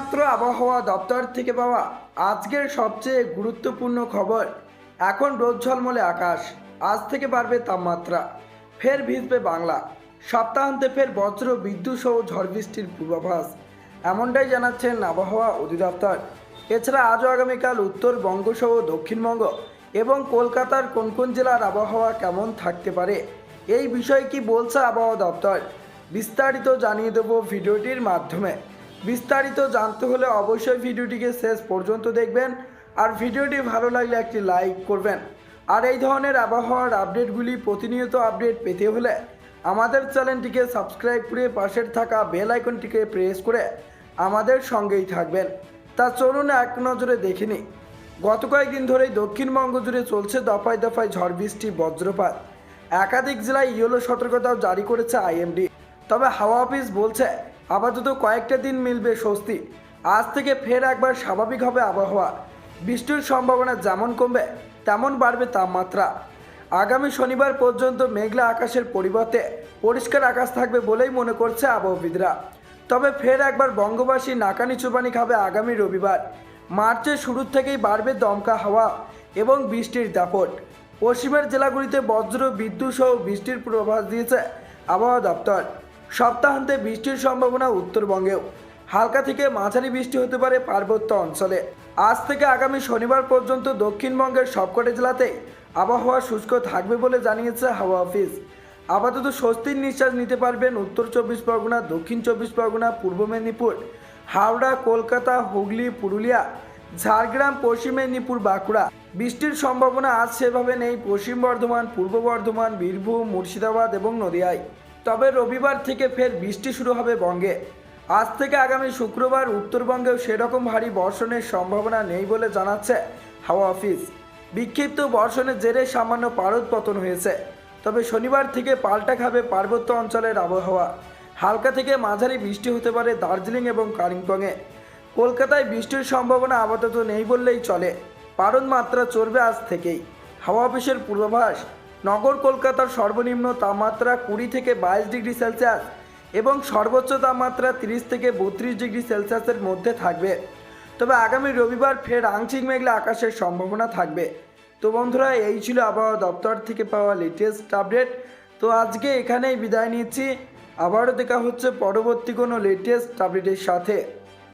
এইমাত্র আবহাওয়া দপ্তর থেকে পাওয়া আজকের সবচেয়ে গুরুত্বপূর্ণ খবর। এখন রোদ ঝলমলে আকাশ, আজ থেকে বাড়বে তাপমাত্রা, ফের ভিজবে বাংলা। সপ্তাহান্তে ফের বজ্র বিদ্যুৎ সহ ঝড় বৃষ্টির পূর্বাভাস, এমনটাই জানাচ্ছেন আবহাওয়া অধিদপ্তর। এছাড়া আজও আগামীকাল উত্তরবঙ্গ সহ দক্ষিণবঙ্গ এবং কলকাতার কোন কোন জেলার আবহাওয়া কেমন থাকতে পারে, এই বিষয়ে কি বলছে আবহাওয়া দপ্তর, বিস্তারিত জানিয়ে দেব ভিডিওটির মাধ্যমে। বিস্তারিত জানতে হলে অবশ্যই ভিডিওটিকে শেষ পর্যন্ত দেখবেন, আর ভিডিওটি ভালো লাগলে একটি লাইক করবেন। আর এই ধরনের আবহাওয়ার আপডেটগুলি প্রতিনিয়ত আপডেট পেতে হলে আমাদের চ্যানেলটিকে সাবস্ক্রাইব করে পাশের থাকা বেল আইকনটিকে প্রেস করে আমাদের সঙ্গেই থাকবেন। তা চলুন এক নজরে দেখে নিই। গত কয়েকদিন ধরেই দক্ষিণবঙ্গ জুড়ে চলছে দফায় দফায় ঝড় বৃষ্টি, বজ্রপাত। একাধিক জেলায় ইয়েলো সতর্কতাও জারি করেছে আইএমডি। তবে হাওয়া অফিস বলছে আপাতত কয়েকটা দিন মিলবে স্বস্তি। আজ থেকে ফের একবার স্বাভাবিক হবে আবহাওয়া। বৃষ্টির সম্ভাবনা যেমন কমবে তেমন বাড়বে তাপমাত্রা। আগামী শনিবার পর্যন্ত মেঘলা আকাশের পরিবর্তে পরিষ্কার আকাশ থাকবে বলেই মনে করছে আবহবিদরা। তবে ফের একবার বঙ্গবাসী নাকানি চুবানি খাবে আগামী রবিবার। মার্চের শুরুর থেকেই বাড়বে দমকা হাওয়া এবং বৃষ্টির দাপট। পশ্চিমের জেলাগুলিতে বজ্র বিদ্যুৎ সহ বৃষ্টির পূর্বাভাস দিয়েছে আবহাওয়া দপ্তর। সপ্তাহান্তে বৃষ্টির সম্ভাবনা উত্তরবঙ্গেও। হালকা থেকে মাঝারি বৃষ্টি হতে পারে পার্বত্য অঞ্চলে। আজ থেকে আগামী শনিবার পর্যন্ত দক্ষিণবঙ্গের সবকটি জেলাতেই আবহাওয়া শুষ্ক থাকবে বলে জানিয়েছে হাওয়া অফিস। আপাতত স্বস্তির নিঃশ্বাস নিতে পারবেন উত্তর চব্বিশ পরগনা, দক্ষিণ চব্বিশ পরগনা, পূর্ব মেদিনীপুর, হাওড়া, কলকাতা, হুগলি, পুরুলিয়া, ঝাড়গ্রাম, পশ্চিম মেদিনীপুর, বাঁকুড়া। বৃষ্টির সম্ভাবনা আজ সেভাবে নেই পশ্চিম বর্ধমান, পূর্ব বর্ধমান, বীরভূম, মুর্শিদাবাদ এবং নদিয়ায়। তবে রবিবার থেকে ফের বৃষ্টি শুরু হবে বঙ্গে। আজ থেকে আগামী শুক্রবার উত্তরবঙ্গেও সেরকম ভারী বর্ষণের সম্ভাবনা নেই বলে জানাচ্ছে হাওয়া অফিস। বিক্ষিপ্ত বর্ষণের জেরে সামান্য পারদ পতন হয়েছে। তবে শনিবার থেকে পাল্টা খাবে পার্বত্য অঞ্চলের আবহাওয়া। হালকা থেকে মাঝারি বৃষ্টি হতে পারে দার্জিলিং এবং কালিম্পংয়ে। কলকাতায় বৃষ্টির সম্ভাবনা আপাতত নেই বললেই চলে। পারদ মাত্রা চড়বে আজ থেকেই। হাওয়া অফিসের পূর্বাভাস, নগর কলকাতার সর্বনিম্ন তাপমাত্রা 20 থেকে 22 ডিগ্রি সেলসিয়াস এবং সর্বোচ্চ তাপমাত্রা 30 থেকে 32 ডিগ্রি সেলসিয়াসের মধ্যে থাকবে। তবে আগামী রবিবার ফের আংশিক মেঘলা আকাশের সম্ভাবনা থাকবে। তো বন্ধুরা, এই ছিল আবহাওয়া দপ্তর থেকে পাওয়া লেটেস্ট আপডেট। তো আজকে এখানেই বিদায় নিচ্ছি। আবারও দেখা হচ্ছে পরবর্তী কোনো লেটেস্ট আপডেটের সাথে।